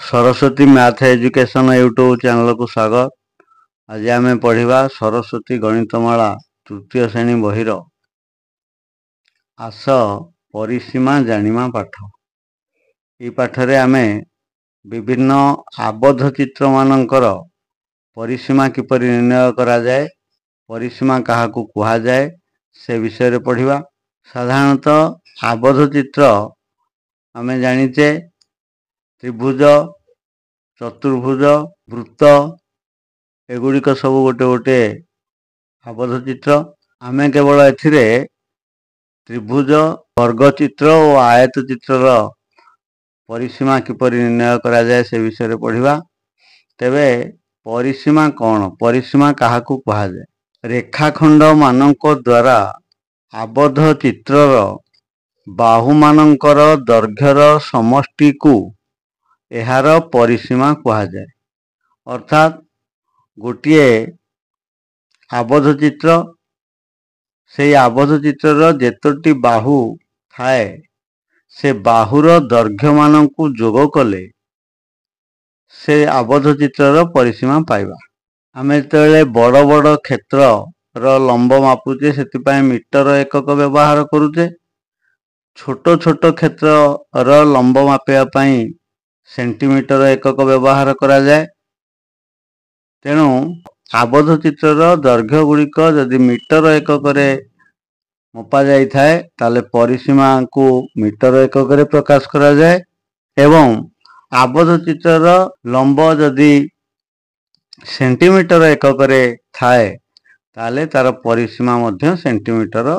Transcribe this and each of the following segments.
Saraswati math education YouTube channel को स्वागत। आज आम पढ़ा सरस्वती गणितमाला तृतीय श्रेणी बहिर आस परिसीमा जानिमा पाठ। ये पाठरे आम विभिन्न आबद्ध चित्र मानकर परिसीमा किपरि निर्णय करा जाए, परिसीमा काहाकू कुहा जाए से विषय पढ़ा। साधारणतः आबद्ध चित्र आम जानिचे त्रिभुज, चतुर्भुज, वृत्त एगुड़िक सब गोटे गोटे आबद्ध चित्र। आमे केवल एथिरे त्रिभुज, वर्ग चित्र और आयत चित्र परिसीमा किपरि निर्णय करा जाए से विषय पढ़ा। तेबे परिसीमा कौन, परिसीमा काहाकू कहा जाए? रेखाखंड मानक द्वारा आबद्ध चित्रर बाहु मानकर दैर्घ्यर समष्टि को एहार परिसीमा कहा जाए। अर्थात गोटे आबद्ध चित्र, से आबद्ध चित्रर जेतोटी बाहु थाए से बाहुर दैर्घ्य मान को जोग कले से आबद्ध चित्रर परिसीमा पाइबा। आमे जेतेबेले बड़ बड़ क्षेत्र लंब मापुचे से मीटर एकक व्यवहार करुचे। छोट छोट क्षेत्र लंब मापिया सेंटीमीटर एकक व्यवहार करा जाए। तेणु आबद्ध चित्रर दैर्घ्य गुड़िक जदि मीटर एकक मपा जाए ताले परिसीमा को मीटर एकक प्रकाश करा जाए। एवं आबद्ध चित्रर लंब जदि सेंटीमीटर एकक थाए ताले तार परिसीमा मध्य सेंटीमीटर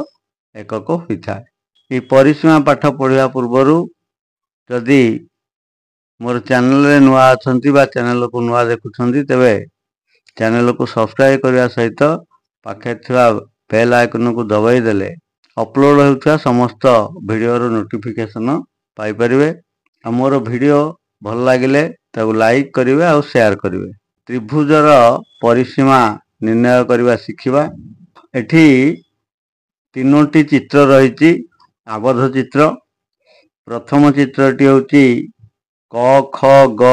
एकक होता है। ये परिसीमा पाठ पढ़ा पूर्वर जदि मोर चैनल रे नुआ अछंती बा चैनल को नुआ देखुछंती तेबे चैनल को सब्सक्राइब करने सहित पाखे थिबा बेल आइकन को दबाई देले अपलोड होता समस्त वीडियो नोटिफिकेशन पाई परिबे। आ मोर वीडियो भल लागिले ताको लाइक करिवे और शेयर करिवे। त्रिभुजर परिसीमा निर्णय करवा शिखिबा। एठी तीनोटी चित्र रही आबद्ध चित्र। प्रथम चित्रटी होची क ख ग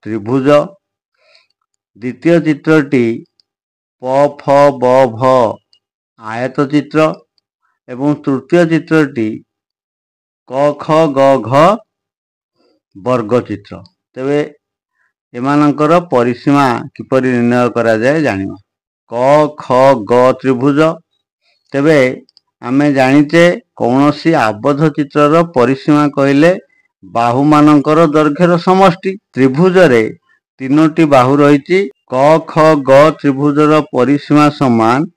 त्रिभुज, द्वितीय चित्रटी प फ ब भ आयत चित्र एवं तृतीय चित्रटी क ख ग घ वर्ग चित्र। तेबे एमानकर परिसीमा किपरि निर्णय करा जाए जानिबा। क ख ग त्रिभुज, तेबे आमे जानिचे कौनसी आबद्ध चित्रर परिसीमा कहले बाहु मानकर दैर्घ्यर समष्टि। त्रिभुज रे तीनोटी बाहु रही। क ख ग त्रिभुजर परिसीमा समान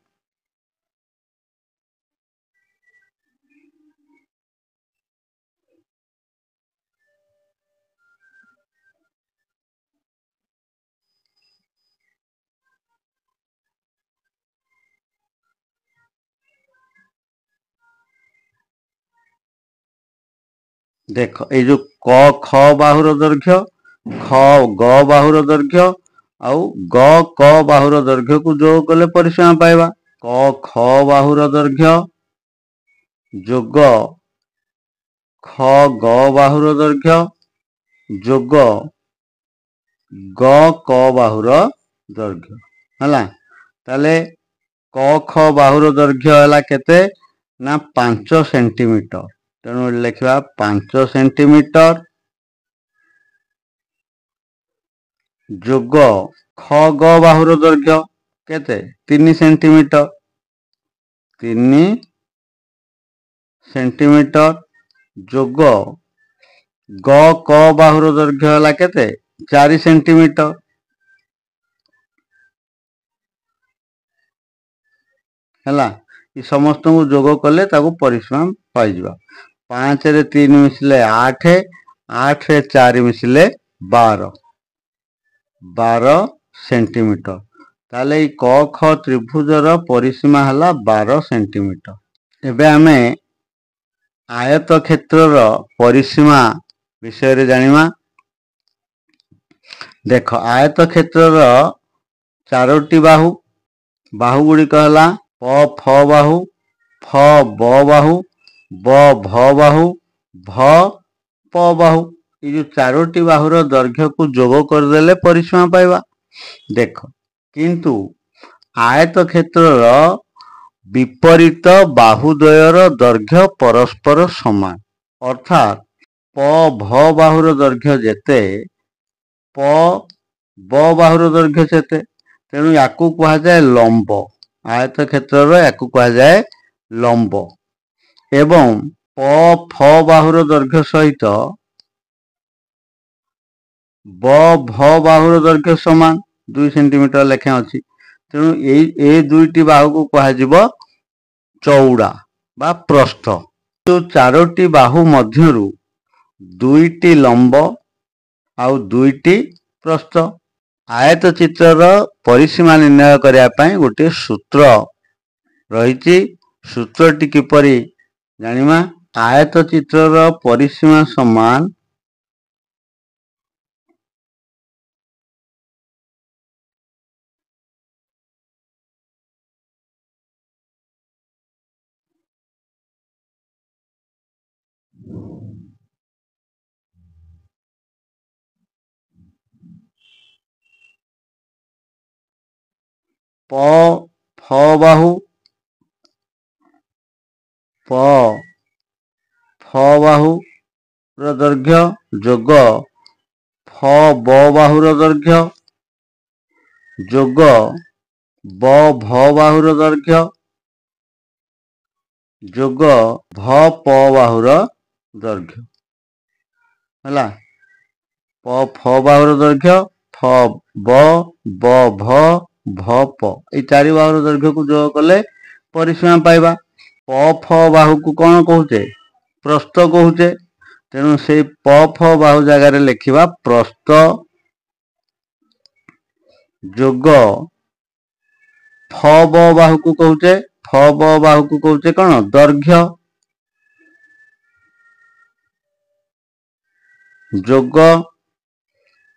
देख ये जो क ख बाहुर दैर्घ्य, ख ग बाहुर दैर्घ्य आउ ग क बाहुर दैर्घ्य को जोग कले परिसीमा पाइबा। क ख बाहुर दैर्घ्य जोग ख ग बाहुर दैर्घ्य जोग ग क बाहुर दैर्घ्य हला। ताले क ख बाहुर दैर्घ्य हला केते ना 5 सेंटीमीटर। तेणु लिखा 5 सेंटीमीटर जोग ख ग बाहुर दैर्घ्य केते 3 सेंटीमीटर। 3 सेंटीमीटर जोग ग क बाहुर दैर्घ्य हला केते 4 सेंटीमीटर। हला ये समस्त को जोग कले ताको परिसीमा पाई जिबा। 5 रे 3 मिसले 8, 8 रे 4 मिसले 12 सेंटीमीटर। ताले क ख त्रिभुजर परिसीमा हला 12 सेंटीमीटर। एबे आमे आयत क्षेत्रर परिसीमा विषय रे जानिमा। देख आयत क्षेत्रर 4टी बाहु, बाहु गुड़िक हला प फ बाहु, फ ब बाहु, ब भ बाहु, भ प बाहु। ये जो चारोटी बाहुर दैर्घ्य को जोग करदेले परिसीमा पाइबा। देख किंतु आयत क्षेत्रर विपरीत बाहुद्वयर दैर्घ्य परस्पर समान, अर्थात प भ बाहुर दैर्घ्य जेते प ब बाहुर दैर्घ्य सेते, तेणु याकू कहा जाए लंब। आयत क्षेत्रर याकू कहा जाए लंब। एवं प फ बाहुर दैर्घ्य सहित ब भ बाहुर दैर्घ्य समान 2 सेंटीमीटर लेखे अछि, तेणु ए दुईटी बाहु को कहा जिवो चौड़ा बा प्रस्थ। तो चारोटी बाहु मध्यरु दुईटी लंब आउ दुईटी प्रस्थ। आयत चित्रर परिसीमा निर्णय करिया पई गोटे सूत्र रहिछि। सूत्रटी किपरि जानिमा? आयत चित्रर परिसीमा समान प फ बाहु प फ बाहु दैर्घ्य जोग फ ब बाहुर दैर्घ्य जोग ब भ बाहुर दैर्घ्य जोग भ प बाहुर दैर्घ्य हला। प फ बाहुर दैर्घ्य फ ब भ भ प ए चारि बाहुर दैर्घ्य को जोग कले परिसीमा पाइबा। प फ बाहु को कौन कहूचे? प्रस्थ कहूचे। तेणु से प फ बाहु जगार लिखिबा प्रस्थ जोग फ ब बाहु को कहूचे, फ ब बाहु को कहूचे कौन? दैर्घ्य जोग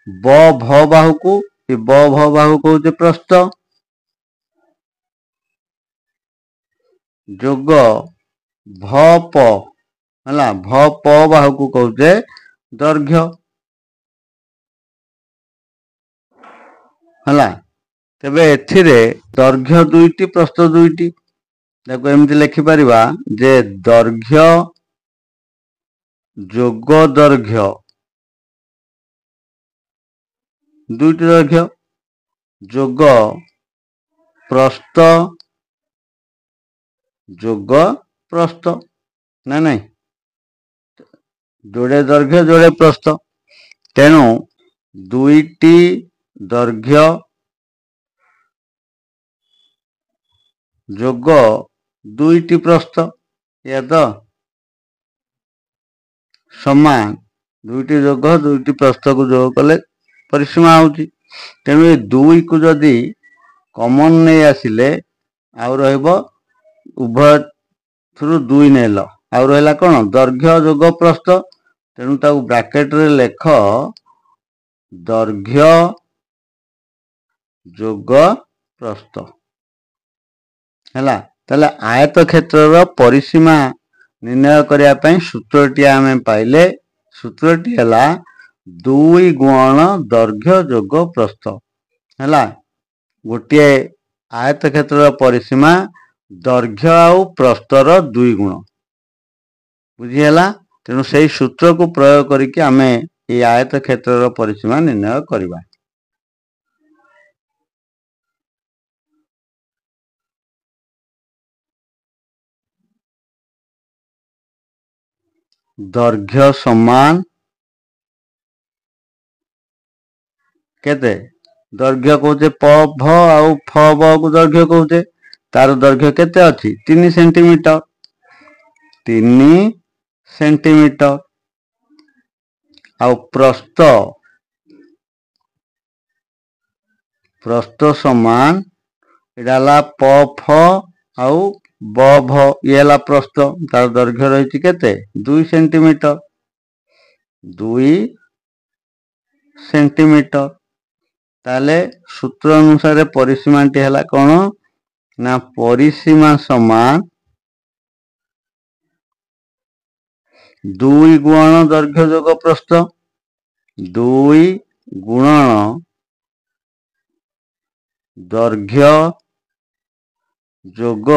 ब भ बाहु को ब भ बाहु कहूचे प्रस्थ जोग भ प हला भ प बाहु को कहूचे दैर्घ्य हला। तेबे एथिरे दैर्घ्य दुईटी प्रस्थ दुईटी, देखो एमती लिखि परिबा जे दैर्घ्य जोग दैर्घ्य दुईटी दैर्घ्य जोग प्रस्थ जोग प्रस्थ ना नहीं, जोड़े दैर्घ्य जोड़े प्रस्थ। तेणु दुईटी दैर्घ्य जोग दुईटी प्रस्थ या तो समान, दुईटी जोग दुईटी प्रस्थ को जोग कले परिसीमा होउची। तेणु ए दुई को जदि कॉमन नहीं आसिले आउ रहइबो उभय थ्रु दुई नेल आउ रहला कोन? दैर्घ्य जोग प्रस्थ। तेणु ताऊ ब्रैकेट रे लेख दैर्घ्य जोग प्रस्थ हैला। ताले आयत क्षेत्रर परिसीमा निर्णय करिया पई सूत्रटी आमे पाइले। सूत्रटी हैला 2 गुण दैर्घ्य जोग प्रस्थ हैला। गोटे आयत क्षेत्रर परिसीमा दैर्घ्य आउ प्रस्थर 2 गुण बुझी हैला। तेणु से सूत्र को प्रयोग करके आमे ए आयत क्षेत्रर परिसीमा निर्णय करिबा। दैर्घ्य समान केते? दैर्घ्य कहते प भ आउ फ ब को दैर्घ्य कहते, तार दैर्घ्य केते अछि? 3 सेंटीमीटर 3 सेंटीमीटर आउ प्रस्थ प्रस्थ समान इडाला प फ आउ ब भ ये ला प्रस्थ, तार दैर्घ्य रही केते? 2 सेंटीमीटर 2 सेंटीमीटर। ताले सूत्र अनुसार परिसीमाटी हैला कोन ना? परिसीमा समान 2 गुण दैर्घ्य जोग प्रस्थ 2 ଗୁଣନ ଦୈର୍ଘ୍ୟ ଯୋଗ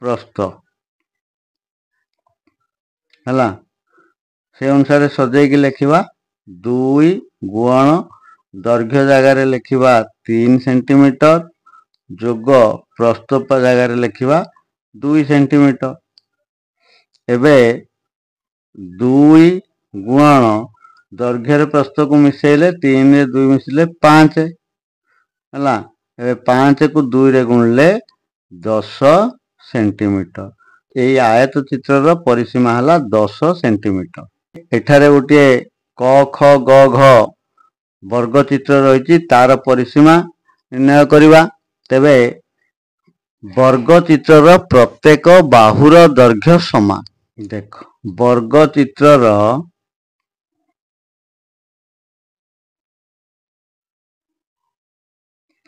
ପ୍ରସ୍ଥ ହେଲା। ସେ ଅନୁସାରେ ସଜେଇକି ଲେଖିବା। 2 ଗୁଣନ ଦୈର୍ଘ୍ୟ ଜାଗାରେ ଲେଖିବା 3 ସେଣ୍ଟିମିଟର ଯୋଗ ପ୍ରସ୍ଥ ଜାଗାରେ ଲେଖିବା 2 ସେଣ୍ଟିମିଟର। ଏବେ 2 ଗୁଣନ ଦୈର୍ଘ୍ୟରେ ପ୍ରସ୍ଥକୁ ମିଶେଇଲେ 3 ରେ 2 ମିଶିଲେ 5 ହେଲା। ଏବେ 5 କୁ 2 ରେ ଗୁଣିଲେ 10 ସେଣ୍ଟିମିଟର। ଏଇ ଆୟତ ଚିତ୍ରର ପରିସୀମା ହେଲା 10 ସେଣ୍ଟିମିଟର। ଏଠାରେ ଗୋଟିଏ କ ଖ ଗ ଘ ବର୍ଗ ଚିତ୍ର ରହିଛି, ତାର ପରିସୀମା ନିର୍ଣ୍ଣୟ କରିବା। ତେବେ ବର୍ଗ ଚିତ୍ରର ପ୍ରତ୍ୟେକ ବାହୁର ଦୈର୍ଘ୍ୟ ସମାନ। ଦେଖ, ବର୍ଗ ଚିତ୍ରର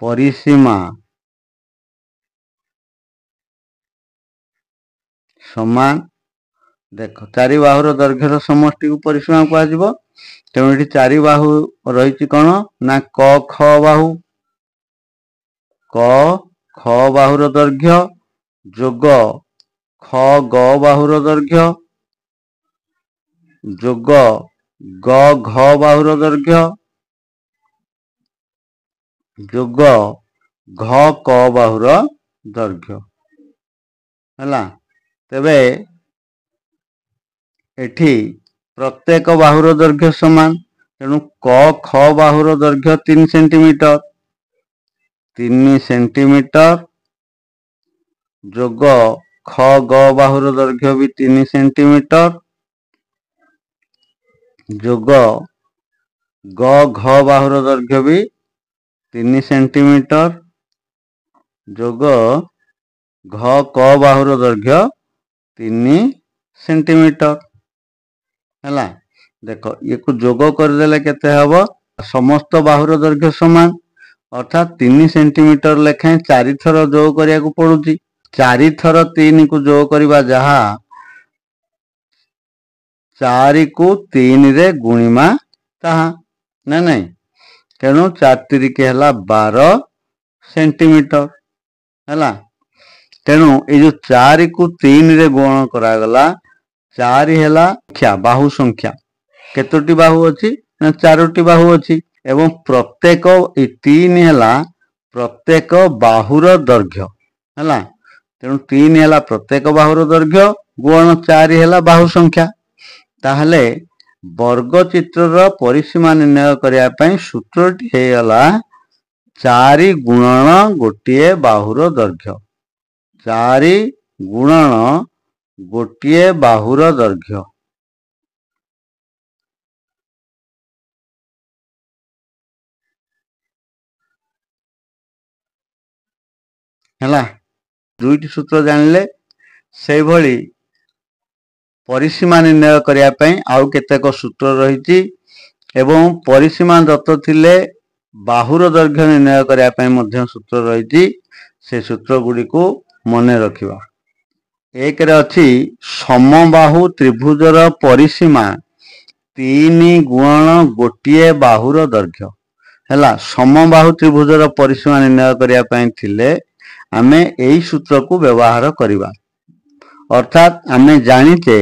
ପରିସୀମା ସମାନ। ଦେଖ, ଚାରି ବାହୁର ଦୈର୍ଘ୍ୟର ସମଷ୍ଟିକୁ ପରିସୀମା କୁହାଯିବ। ତେଣୁ ଏଠି ଚାରି ବାହୁ ରହିଛି କଣ ନା କ ଖ ବାହୁ। କ ଖ ବାହୁର ଦୈର୍ଘ୍ୟ ଯୋଗ ଖ ଗ ବାହୁର ଦୈର୍ଘ୍ୟ ଯୋଗ ଗ ଘ ବାହୁର ଦୈର୍ଘ୍ୟ ଯୋଗ ଘ କ ବାହୁର ଦୈର୍ଘ୍ୟ ହେଲା। ତେବେ ଏଠି ପ୍ରତ୍ୟେକ ବାହୁର ଦୈର୍ଘ୍ୟ ସମାନ। ତେଣୁ କ ଖ ବାହୁର ଦୈର୍ଘ୍ୟ 3 ସେଣ୍ଟିମିଟର 3 ସେଣ୍ଟିମିଟର ଯୋଗ ଖ ଗ ବାହୁର ଦୈର୍ଘ୍ୟ ବି 3 ସେଣ୍ଟିମିଟର ଯୋଗ ଗ ଘ ବାହୁର ଦୈର୍ଘ୍ୟ ବି 3 ସେଣ୍ଟିମିଟର ଯୋଗ ଘ କ ବାହୁର ଦୈର୍ଘ୍ୟ 3 ସେଣ୍ଟିମିଟର ହେଲା। ଦେଖ, ୟାକୁ ଯୋଗ କରିଦେଲେ କେତେ ହବ? ସମସ୍ତ ବାହୁର ଦୈର୍ଘ୍ୟ ସମାନ, ଅର୍ଥାତ୍ 3 ସେଣ୍ଟିମିଟର ଲେଖାଏଁ 4 ଥର ଯୋଗ କରିବାକୁ ପଡୁଛି। 4 ଥର 3 କୁ ଯୋଗ କରିବା, ଯାହା 4 କୁ 3 ରେ ଗୁଣିମା ତାହା ନା ନାଇଁ। ତେଣୁ 4 ତିରିକି ହେଲା 12 ସେଣ୍ଟିମିଟର ହେଲା। ତେଣୁ ଏଇ ଯୋଉ 4 କୁ 3 ରେ ଗୁଣନ କରାଗଲା, 4 ହେଲା ବାହୁ ସଂଖ୍ୟା। କେତୋଟି ବାହୁ ଅଛି ନା 4ଟି ବାହୁ ଅଛି। ଏବଂ ପ୍ରତ୍ୟେକ 3 ହେଲା ପ୍ରତ୍ୟେକ ବାହୁର ଦୈର୍ଘ୍ୟ ହେଲା। ତେଣୁ 3 ହେଲା ପ୍ରତ୍ୟେକ ବାହୁର ଦୈର୍ଘ୍ୟ ଗୁଣନ 4 ହେଲା ବାହୁ ସଂଖ୍ୟା। ତାହେଲେ ବର୍ଗ ଚିତ୍ରର ପରିସୀମା ନିର୍ଣ୍ଣୟ କରିବା ପାଇଁ ସୂତ୍ରଟି ହେଇଗଲା 4 ଗୁଣନ ଗୋଟିଏ ବାହୁର ଦୈର୍ଘ୍ୟ। 4 ଗୁଣନ ଗୋଟିଏ ବାହୁର ଦୈର୍ଘ୍ୟ ହେଲା। ଦୁଇଟି ସୂତ୍ର ଜାଣିଲେ। ସେଇଭଳି ପରିସୀମା ନିର୍ଣ୍ଣୟ କରିବା ପାଇଁ ଆଉ କେତେକ ସୂତ୍ର ରହିଛି ଏବଂ ପରିସୀମା ଦତ୍ତ ଥିଲେ ବାହୁର ଦୈର୍ଘ୍ୟ ନିର୍ଣ୍ଣୟ କରିବା ପାଇଁ ମଧ୍ୟ ସୂତ୍ର ରହିଛି। ସେ ସୂତ୍ର ଗୁଡ଼ିକୁ ମନେ ରଖିବା। ଏକରେ ଅଛି ସମବାହୁ ତ୍ରିଭୁଜର ପରିସୀମା 3 ଗୁଣନ ଗୋଟିଏ ବାହୁର ଦୈର୍ଘ୍ୟ ହେଲା। ସମବାହୁ ତ୍ରିଭୁଜର ପରିସୀମା ନିର୍ଣ୍ଣୟ କରିବା ପାଇଁ ଥିଲେ ଆମେ ଏଇ ସୂତ୍ରକୁ ବ୍ୟବହାର କରିବା। ଅର୍ଥାତ୍ ଆମେ ଜାଣିଛେ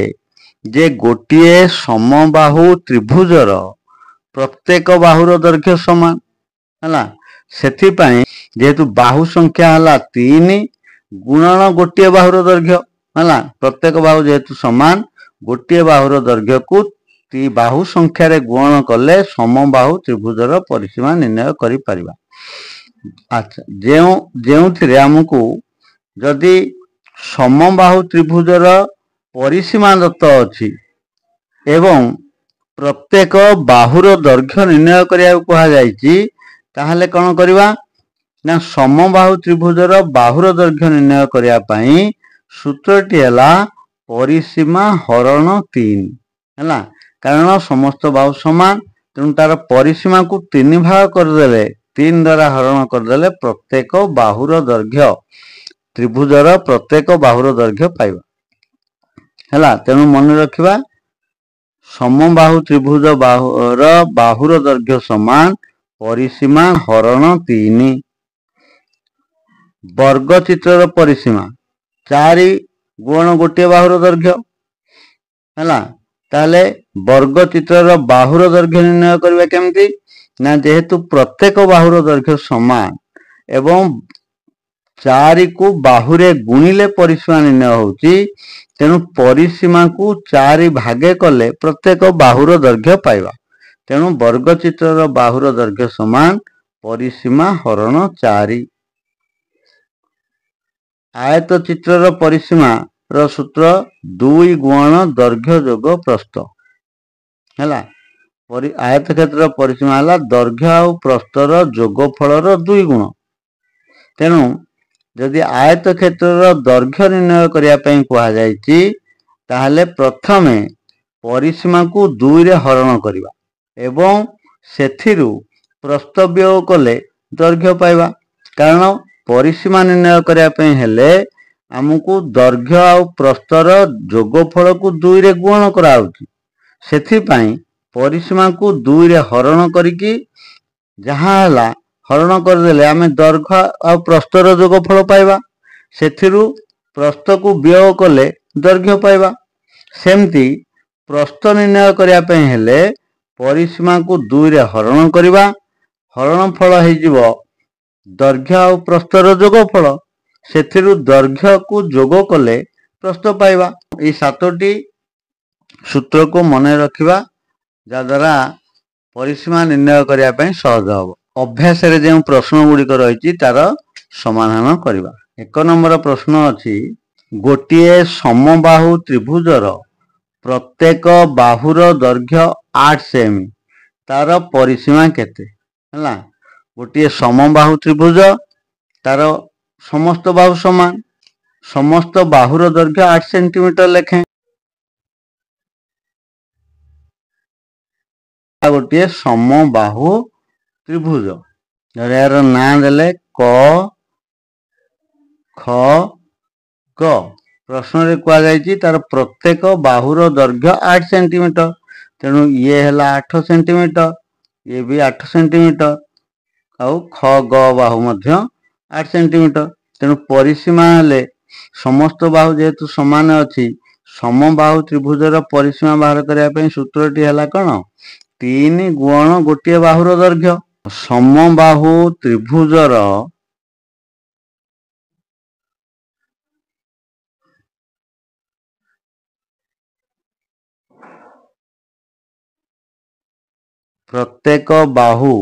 ଯେ ଗୋଟିଏ ସମବାହୁ ତ୍ରିଭୁଜର ପ୍ରତ୍ୟେକ ବାହୁର ଦୈର୍ଘ୍ୟ ସମାନ ହେଲା। ସେଥିପାଇଁ ଯେହେତୁ ବାହୁ ସଂଖ୍ୟା ହେଲା 3 ଗୁଣନ ଗୋଟିଏ ବାହୁର ଦୈର୍ଘ୍ୟ ହେଲା। ପ୍ରତ୍ୟେକ ବାହୁ ଯେହେତୁ ସମାନ, ଗୋଟିଏ ବାହୁର ଦୈର୍ଘ୍ୟକୁ ବାହୁ ସଂଖ୍ୟାରେ ଗୁଣନ କଲେ ସମବାହୁ ତ୍ରିଭୁଜର ପରିସୀମା ନିର୍ଣ୍ଣୟ କରିପାରିବା। ଆଚ୍ଛା, ଯେଉଁଥିରେ ଆମକୁ ଯଦି ସମବାହୁ ତ୍ରିଭୁଜର ପରିସୀମା ଦତ୍ତ ଅଛି ଏବଂ ପ୍ରତ୍ୟେକ ବାହୁର ଦୈର୍ଘ୍ୟ ନିର୍ଣ୍ଣୟ କରିବାକୁ କୁହାଯାଇଛି, ତାହେଲେ କ'ଣ କରିବା ନା ସମବାହୁ ତ୍ରିଭୁଜର ବାହୁର ଦୈର୍ଘ୍ୟ ନିର୍ଣ୍ଣୟ କରିବା ପାଇଁ ସୂତ୍ରଟି ହେଲା ପରିସୀମା ହରଣ 3 ହେଲା। କାରଣ ସମସ୍ତ ବାହୁ ସମାନ, ତେଣୁ ତାର ପରିସୀମାକୁ 3 ଭାଗ କରିଦେଲେ, 3 ଦ୍ୱାରା ହରଣ କରିଦେଲେ ପ୍ରତ୍ୟେକ ବାହୁର ଦୈର୍ଘ୍ୟ ତ୍ରିଭୁଜର ପ୍ରତ୍ୟେକ ବାହୁର ଦୈର୍ଘ୍ୟ ପାଇବା ହେଲା। ତେଣୁ ମନେ ରଖିବା समबाहु त्रिभुज बाहुर दैर्घ्य समान परिसीमा हरण 3। वर्ग चित्र परिसीमा 4 गुण गोटे बाहुर दैर्घ्य है। ताले वर्ग चित्र बाहुर दैर्घ्य निर्णय करबा केमती ना, जेहेतु प्रत्येक बाहुर दैर्घ्य समान एवं 4 को बाहुरे गुणिले परिसीमा निर्णय होउची, तेणु परिसीमा को 4 भागे कले प्रत्येक बाहुर दैर्घ्य पाइबा। तेणु वर्ग चित्र बाहुर दैर्घ्य समान परिसीमा हरण 4। आयत चित्र परिसीमा र सूत्र 2 गुण दैर्घ्य जोग प्रस्थ है। आयत क्षेत्र परिसीमा है दैर्घ्य और प्रस्थर जोगफल 2 गुण। तेणु जदि आयत क्षेत्र दैर्घ्य निर्णय करने कहुई ताहले प्रथमे परिसीमा को 2 रे हरण करवा एवं सेथिरु प्रस्थ वियोग कले दैर्घ्य पाइबा। कारण परिसीमा निर्णय करने हेले आमको दैर्घ्य और प्रस्थर जोगफल को 2 रे गुण कराउची। सेथिपाई परिसीमा को 2 रे हरण करिकी जहाँ हला हरण करदेले आमे दैर्घ्य और प्रस्थर जोगफल पाइबा। सेथिरु प्रस्थ को वियोग कले दैर्घ्य पाइबा। सेमती प्रस्थ निर्णय करने हेले परिसीमा को 2 रे हरण करवा, हरण फल हो दैर्घ्य और प्रस्थर जोगफल, सेथिरु दैर्घ्य को जोग कले प्रस्थ पाइबा। ये 7टी सूत्र को मन रखिबा जद्वारा परिसीमा निर्णय करने सहज हम। अभ्यास रे जो प्रश्न गुड़िक रही तार समाधान करवा। 1 नंबर प्रश्न अच्छी, गोटे समबाहु त्रिभुजर प्रत्येक बाहुर दैर्घ्य 8 सेमी, तार परिसीमा केते है। गोटे समबाहु त्रिभुज तार समस्त बाहु समान, समस्त बाहुर दैर्घ्य 8 सेंटीमीटर लेखें। गोटे समबाहु त्रिभुज यार ना देले क ख ग। प्रश्न रे कहा जायछि तार प्रत्येक बाहुर दैर्घ्य 8 सेंटीमीटर। तेणु ये है 8 सेंटीमीटर, ये भी 8 सेंटीमीटर आउ ख ग बाहु मध्य 8 सेंटीमीटर। तेणु परिसीमा हेले समस्त बाहु जेहेतु समान अच्छी, समबाहु त्रिभुजर परिसीमा बाहर करने सूत्रटी है कौन, 3 गुण गोटे बाहुर दैर्घ्य। समबाहु त्रिभुजर प्रत्येक बाहु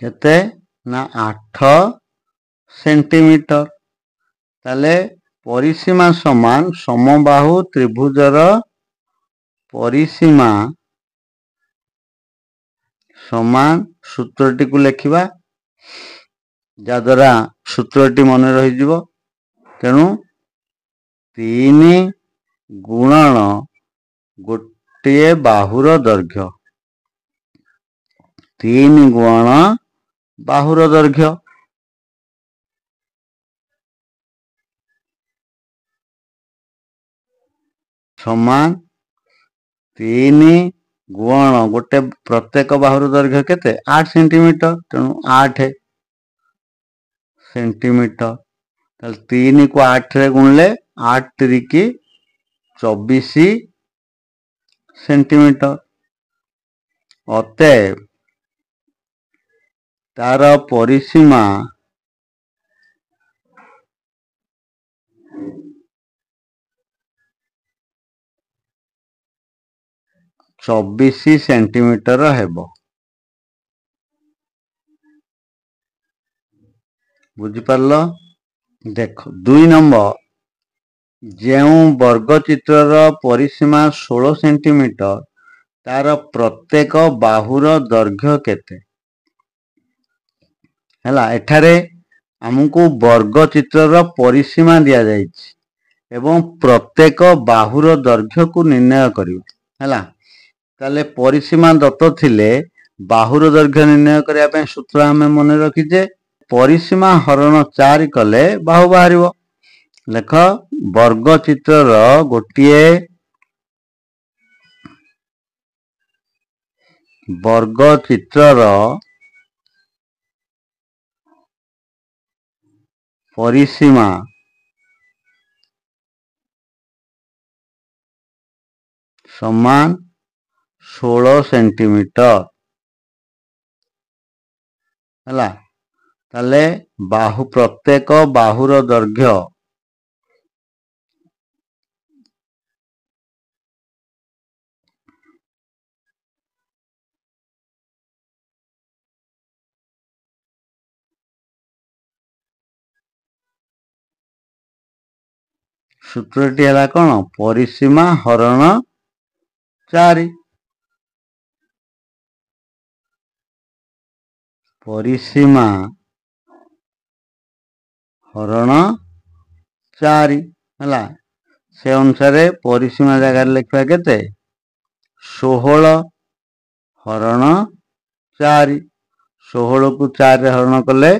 केते ना 8 सेंटीमीटर। ताले परिसीमा समान समबाहु त्रिभुजर परिसीमा समान सूत्रटी को लिखिबा जद्वारा सूत्रटी मन रही जीवो। तेणु 3 गुणन गोटे बाहुर दैर्घ्य, 3 गुण बाहुर दैर्घ्य समान 3 गुण गोटे प्रत्येक बाहुर दैर्घ्य केते 8 सेंटीमीटर। तेणु 8 सेंटीमीटर, 3 को 8 रे गुणले 8 3 24 सेंटीमीटर। अतएव तार परिसीमा 24 सेंटीमीटर हेबो। बुझिपारल। देख 2 नंबर, जेउ वर्ग चित्रर परिसीमा 16 सेंटीमीटर, तार प्रत्येक बाहुर दैर्घ्य केते हैला। एठारे हमको वर्ग चित्रर परिसीमा दिया जायछि एवं प्रत्येक बाहुर दैर्घ्य को निर्णय करियो हैला। ताले परिसीमा दत्त थिले बाहुर दैर्घ्य निर्णय करने सूत्र आम मन रखीचे परिसीमा हरण 4 कले बाहु बाहरिबो। लेख वर्ग चित्रर गोटिए वर्ग चित्रर परिसीमा समान 16 सेंटीमीटर हला। ताले बाहु प्रत्येक बाहुर दैर्घ्य सूत्रटी है कौन परिसीमा हरण 4 परिसीमा हरण 4 हला। से अनुसार परिसीमा जगह लिखा केते 16 हरण 4 16 को 4 रे हरण कले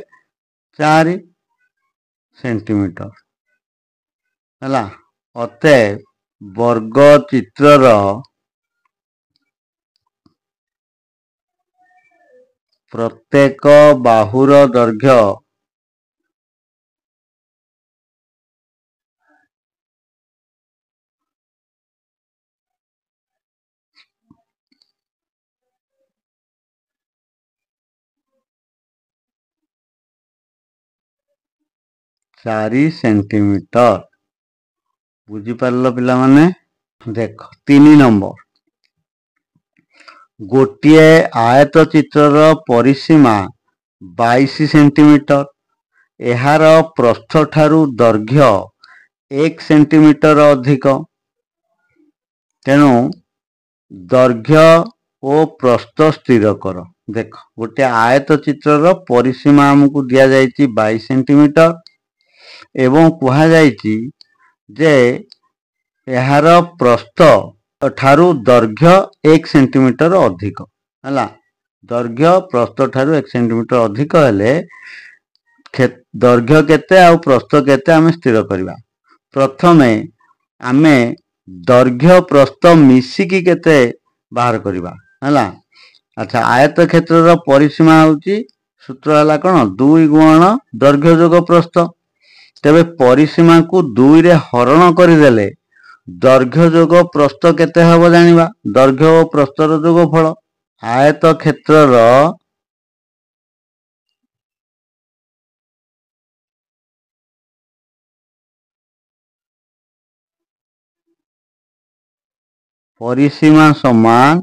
4 सेंटीमीटर हला। अते वर्ग चित्रर प्रत्येक बाहुर दैर्घ्य 4 सेंटीमीटर। बुझी पारलो पिला माने। देख 3 नंबर गोटिए आयत चित्रर परिसीमा 22 सेंटीमीटर एहार प्रस्थ ठारू दैर्घ्य 1 सेंटीमीटर अधिक। तेणु दैर्घ्य ओ प्रस्थ स्थिर कर। देख गोटे आयत चित्रर परिसीमा हमकु दिया जायछि 22 सेंटीमीटर एवं कहा जायछि जे एहार प्रस्थ ठारू दैर्घ्य 1 सेंटीमीटर अधिक हला। दैर्घ्य प्रस्थ ठारू 1 सेंटीमीटर अधिक हेले दैर्घ्य केते आ प्रस्थ केते आमे स्थिर करबा। प्रथमे आमे दैर्घ्य प्रस्थ मिसिकी केते बाहर करबा हला। अच्छा आयत क्षेत्रर परिसीमा होची सूत्र हला कोन 2 गुणन दैर्घ्य जोग प्रस्थ। तेबे परिसीमा को 2 रे हरण करिदेले दैर्घ्य जोग प्रस्थ केते हबो जानिबा। दैर्घ्य और प्रस्थर जोगफल आयत क्षेत्रर परिसीमा समान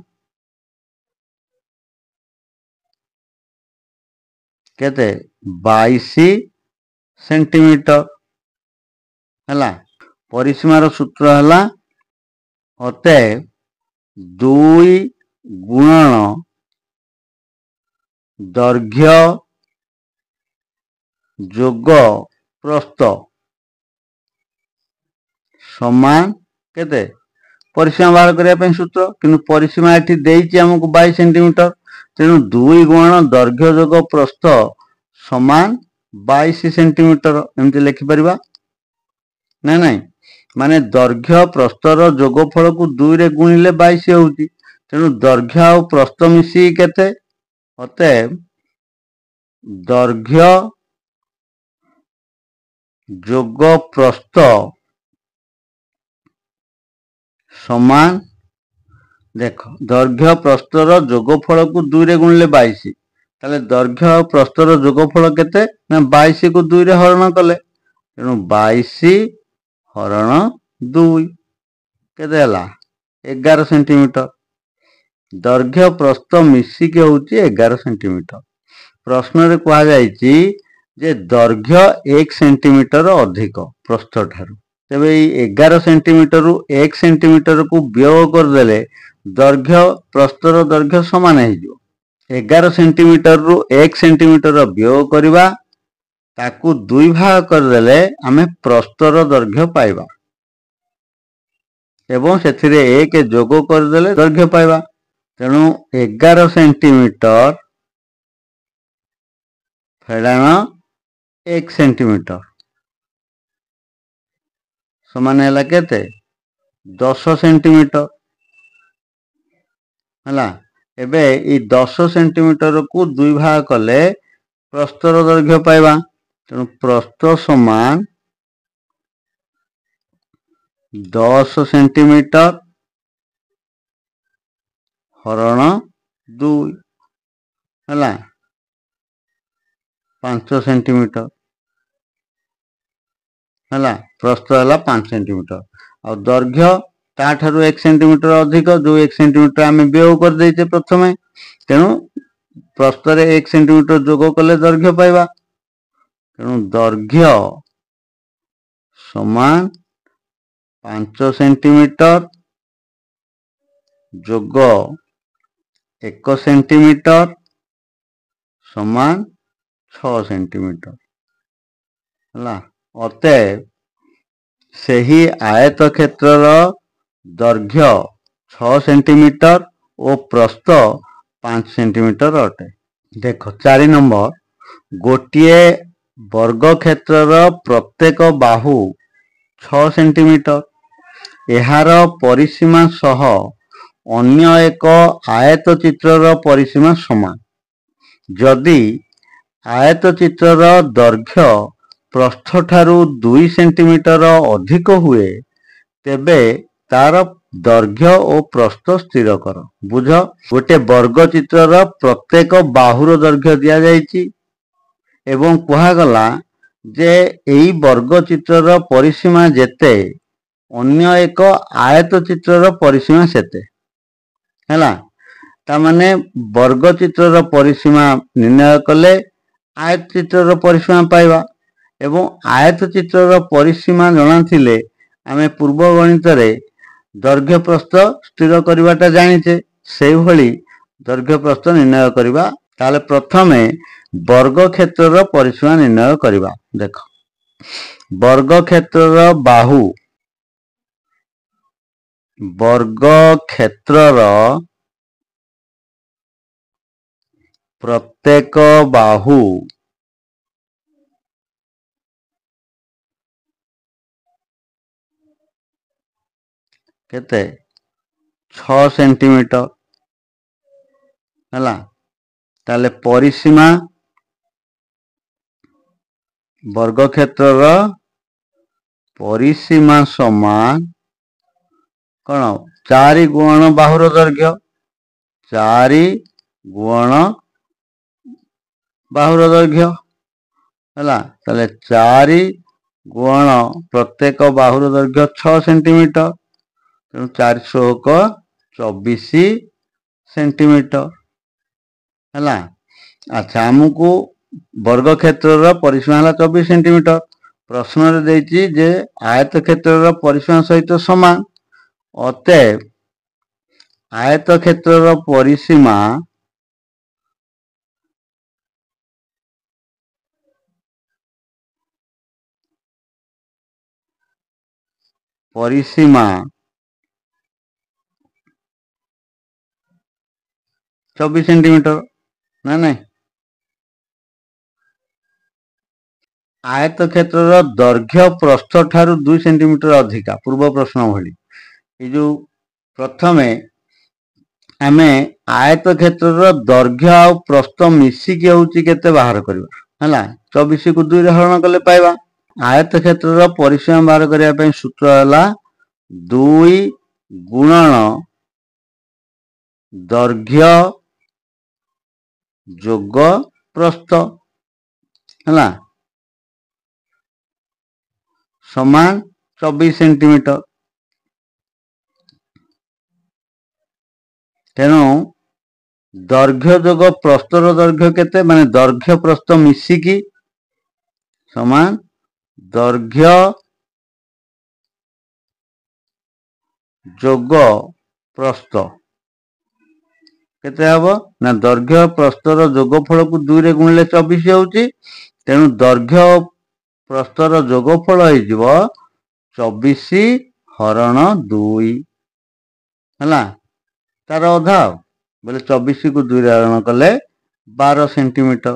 केते 22 सेंटीमीटर हला। परिसीमार सूत्र हला अते 2 गुणन दैर्घ्य जोग प्रस्थ समान केते परिसीमा बाहर करने सूत्र किंतु परिसीमा एठी देइछि हमकु 22 सेंटीमीटर। तेणु 2 गुणन दैर्घ्य जोग प्रस्थ समान 22 सेंटीमीटर एमती लिखि परिबा ना नहीं। माने दैर्घ्य प्रस्थर जोगफल को 2 रे गुणिले 22 होउची। तेणु दैर्घ्य और प्रस्थ मिसी केते अते दैर्घ्य जोग प्रस्थ समान देख दैर्घ्य प्रस्थर जोगफल को 2 रे गुणिले 22 ताले दैर्घ्य और प्रस्थर जोगफल केते ना 22 को 2 रे हरण कले। तेणु 22 हरण 2 केते हला 11 सेंटीमीटर। दैर्घ्य प्रस्थ मिसिकी होउची 11 सेंटीमीटर। प्रश्न रे कहा जायछि जे दैर्घ्य 1 सेंटीमीटर अधिक प्रस्थ ठारू। तेबे 11 सेंटीमीटर रु 1 सेंटीमीटर को वियोग कर देले दैर्घ्य प्रस्थर दैर्घ्य समान है जो 11 सेंटीमीटर रु 1 सेंटीमीटर वियोग करबा ताकू 2 भाग कर देले आमे प्रस्थर दैर्घ्य पाइबा एवं सेथिरे 1 जोग कर देले दैर्घ्य पाइबा। तेणु 11 सेंटीमीटर फेडाण 1 सेंटीमीटर समान है केते 10 सेंटीमीटर है। एबे ई 10 सेंटीमीटर को दुई भाग कले प्रस्थर दैर्घ्य पाइबा तेणु प्रस्थ समान 10 सेंटीमीटर हरण 2 है 5 सेंटीमीटर है प्रस्थ है 5 सेंटीमीटर आ दैर्घ्य ताठारु 1 सेंटीमीटर अधिक जो 1 सेंटीमीटर आम व्यय कर देचे प्रथम तेणु प्रस्थ 1 सेंटीमीटर जोग कले दैर्घ्य पाइबा तेणु दैर्घ्य समान 5 सेंटीमीटर जोग 1 सेंटीमीटर समान 6 सेंटीमीटर है। अतएव सही आयत क्षेत्रर दैर्घ्य 6 सेंटीमीटर और प्रस्थ 5 सेंटीमीटर अटे। देख 4 नंबर गोटे वर्ग क्षेत्रर प्रत्येक बाहु 6 सेंटीमीटर एहार परिसीमा सह अन्य एक आयत चित्रर परिसीमा समान जदि आयत चित्रर दैर्घ्य प्रस्थ ठारू 2 सेंटीमीटर अधिक हुए तेबे तार दैर्घ्य और प्रस्थ स्थिर कर। बुझ गोटे वर्ग चित्रर प्रत्येक बाहुर दैर्घ्य दिया जाइछि एवं कुहागला जे एई वर्ग चित्रर परिसीमा जेते अन्य एक आयत चित्रर परिसीमा सेते हैला तामाने वर्ग चित्रर परिसीमा निर्णय कले आयत चित्रर परिसीमा पाइबा एवं आयत चित्रर परिसीमा जणा थिले आमे पूर्व गणित रे दैर्घ्य प्रस्थ स्थिर करवाटा जानिचे सेही भली दैर्घ्य प्रस्थ निर्णय करवा। ताले प्रथमे वर्ग क्षेत्रर परिसीमा निर्णय करवा। देख वर्ग क्षेत्रर बाहु वर्ग क्षेत्रर प्रत्येक बाहु केते 6 सेंटीमीटर है। ताले परिसीमा वर्ग क्षेत्रर परिसीमा समान कौन 4 गुण बाहुर दैर्घ्य 4 गुण बाहुर दैर्घ्य है। ताले 4 गुण प्रत्येक बाहुर दैर्घ्य 6 सेंटीमीटर तेणु 424 सेंटीमीटर है। अच्छा आमको वर्ग क्षेत्रर परिसीमा है 24 सेंटीमीटर प्रश्न रे देछि जे आयत क्षेत्रर परिसीमा सहित समान अतएव आयत क्षेत्रर परिसीमा परिसीमा 24 सेंटीमीटर ना नहीं आयत क्षेत्रर दैर्घ्य प्रस्थ ठारू 2 सेंटीमीटर अधिका पूर्व प्रश्न भली ये जो प्रथमे आमे आयत क्षेत्रर दैर्घ्य आ प्रस्थ मिसिकी होउची केते बाहर करबा हला 24 को 2 रे हरण कले पाइबा। आयत क्षेत्रर परिसीमा बाहर करिया पई सूत्र हला 2 गुणन दैर्घ्य जोग प्रस्थ है समान 24 सेंटीमीटर तेणु दैर्घ्य जोग प्रस्थर दैर्घ्य केते माने दैर्घ्य प्रस्थ मिसिकी समान दैर्घ्य जोग प्रस्थ केते हबो ना दैर्घ्य प्रस्थर जोगफल को 2 रे गुणले 24 होउची तेणु दैर्घ्य प्रस्थर जोगफल हो जिवो 24 हरण 2 हला तार अधा बोले 24 को 2 रे हरण कले 12 सेंटीमीटर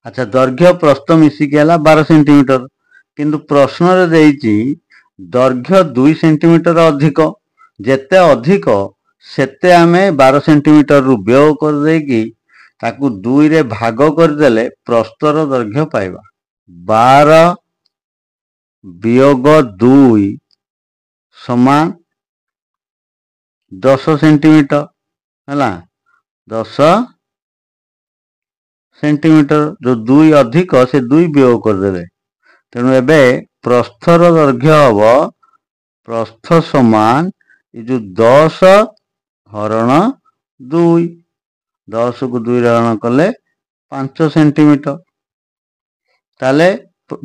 अच्छा दैर्घ्य प्रस्थ मिसिकी है 12 सेंटीमीटर किंतु प्रश्न रे देइछि दैर्घ्य 2 सेंटीमीटर अधिक जेते अधिक सेते आमे 12 सेंटीमीटर रु वियोग कर देकी ताकू 2 रे भाग कर देले प्रस्थर दैर्घ्य पाइबा 12 वियोग 2 समान 10 सेंटीमीटर है 10 सेंटीमीटर जो 2 अधिक से 2 वियोग कर देले तेणु एबे प्रस्थर दैर्घ्य हम प्रस्थ समान ये जो 10 हरण 2 10 को 2 हरण कले 5 सेंटीमीटर ताले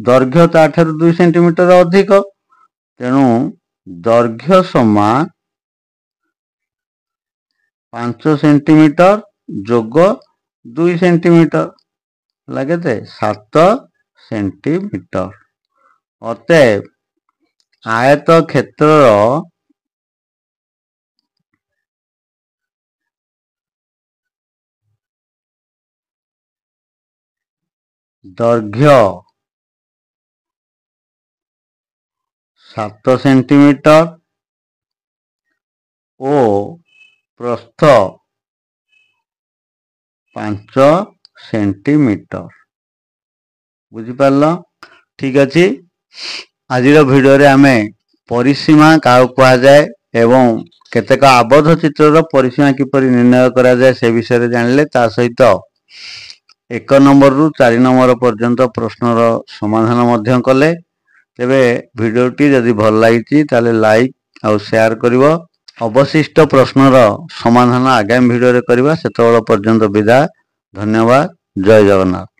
दैर्घ्य ताठार 2 सेंटीमीटर अधिक तेणु दैर्घ्य समान 5 सेंटीमीटर जोग 2 सेंटीमीटर लगे 7 सेंटीमीटर अतएव आयत क्षेत्र दैर्घ्य 7 सेंटीमीटर और प्रस्थ 5 सेंटीमीटर बुझिपार ठीक अच्छे आज भिडियो रे आमे परिसीमा क्या कह जाए एवं केतेक आबद्ध चित्र परिसीमा किपरि निर्णय करा जाए से विषय जानले ता सहित 1 नंबर रु 4 नंबर पर्यंत प्रश्नर समाधान मध्य कले तेबे भिडियोटी जदि भल लगी ताले लाइक आउ शेयर करिवो अवशिष्ट प्रश्नर समाधान आगामी भिडियो रे करबा सेतबेला पर्यंत विदाय धन्यवाद जय जगन्नाथ।